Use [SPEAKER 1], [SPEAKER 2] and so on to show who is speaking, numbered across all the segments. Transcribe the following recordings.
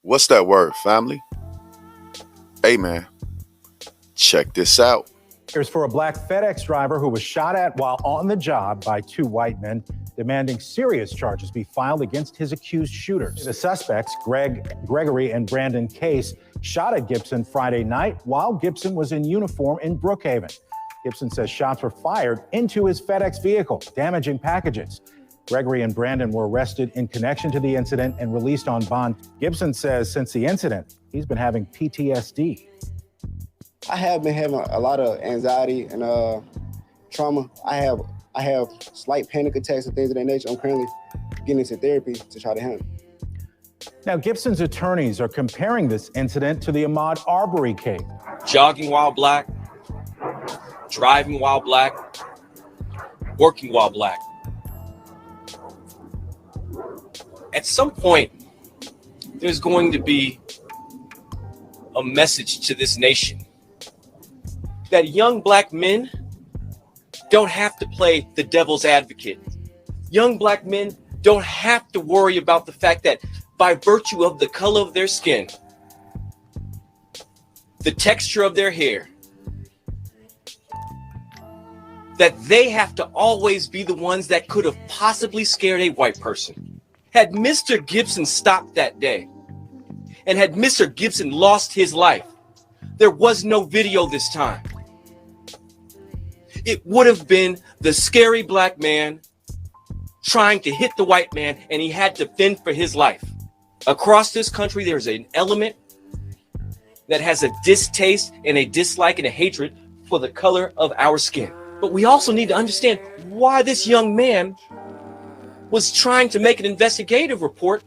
[SPEAKER 1] What's that word, family? Hey, man, check this out.
[SPEAKER 2] Here's for a black FedEx driver who was shot at while on the job by two white men, demanding serious charges be filed against his accused shooters. The suspects, Gregory and Brandon Case, shot at Gibson Friday night while Gibson was in uniform in Brookhaven. Gibson says shots were fired into his FedEx vehicle, damaging packages. Gregory and Brandon were arrested in connection to the incident and released on bond. Gibson says since the incident, he's been having PTSD.
[SPEAKER 3] I have been having a lot of anxiety and trauma. I have slight panic attacks and things of that nature. I'm currently getting into therapy to try to handle.
[SPEAKER 2] Now, Gibson's attorneys are comparing this incident to the Ahmaud Arbery case.
[SPEAKER 4] Jogging while black, driving while black, working while black. At some point, there's going to be a message to this nation that young black men don't have to play the devil's advocate. Young black men don't have to worry about the fact that by virtue of the color of their skin, the texture of their hair, that they have to always be the ones that could have possibly scared a white person. Had Mr. Gibson stopped that day, and had Mr. Gibson lost his life, there was no video this time. It would have been the scary black man trying to hit the white man, and he had to fend for his life. Across this country, there's an element that has a distaste and a dislike and a hatred for the color of our skin. But we also need to understand why this young man was trying to make an investigative report,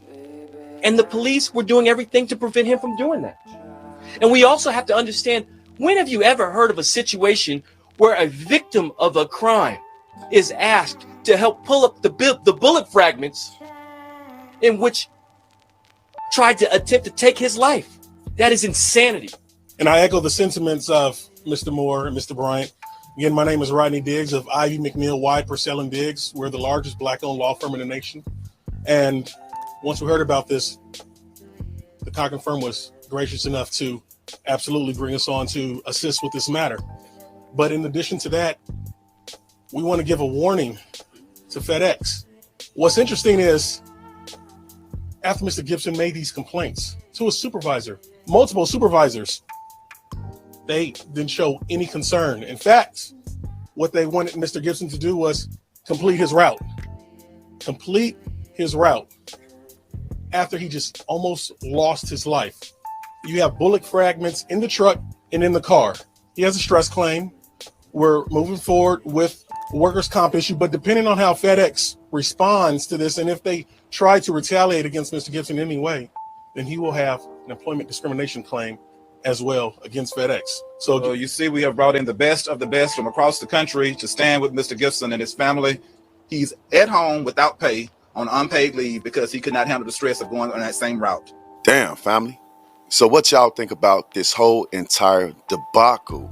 [SPEAKER 4] and the police were doing everything to prevent him from doing that. And we also have to understand, when have you ever heard of a situation where a victim of a crime is asked to help pull up the bullet fragments in which tried to attempt to take his life? That is insanity.
[SPEAKER 5] And I echo the sentiments of Mr. Moore and Mr. Bryant. Again, my name is Rodney Diggs of Ivy McNeil White Purcell and Diggs. We're the largest black-owned law firm in the nation. And once we heard about this, the Cochran firm was gracious enough to absolutely bring us on to assist with this matter. But in addition to that, we want to give a warning to FedEx. What's interesting is, after Mr. Gibson made these complaints to a supervisor, multiple supervisors, they didn't show any concern. In fact, what they wanted Mr. Gibson to do was complete his route. Complete his route after he just almost lost his life. You have bullet fragments in the truck and in the car. He has a stress claim. We're moving forward with a workers' comp issue, but depending on how FedEx responds to this, and if they try to retaliate against Mr. Gibson in any way, then he will have an employment discrimination claim as well against FedEx.
[SPEAKER 6] So you see, we have brought in the best of the best from across the country to stand with Mr. Gibson and his family. He's at home without pay on unpaid leave because he could not handle the stress of going on that same route.
[SPEAKER 1] Damn, family. So what y'all think about this whole entire debacle?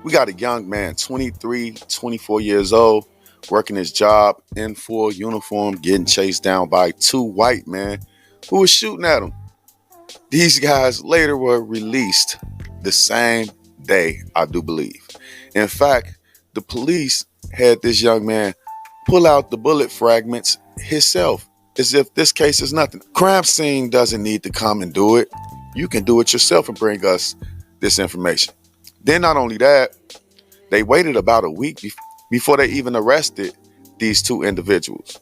[SPEAKER 1] We got a young man, 23, 24 years old, working his job in full uniform, getting chased down by two white men who were shooting at him. These guys later were released the same day, I do believe. In fact, the police had this young man pull out the bullet fragments himself, as if this case is nothing. Crime scene doesn't need to come and do it. You can do it yourself and bring us this information. Then not only that, they waited about a week before they even arrested these two individuals.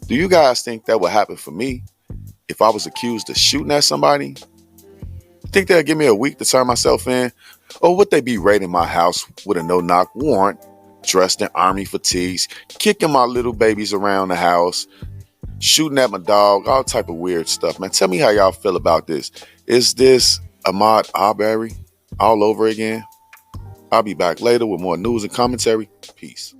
[SPEAKER 1] Do you guys think that would happen for me if I was accused of shooting at somebody? Think they'll give me a week to turn myself in? Or would they be raiding my house with a no-knock warrant, dressed in army fatigues, kicking my little babies around the house, shooting at my dog, all type of weird stuff, man? Tell me how y'all feel about this. Is this Ahmaud Arbery all over again? I'll be back later with more news and commentary. Peace.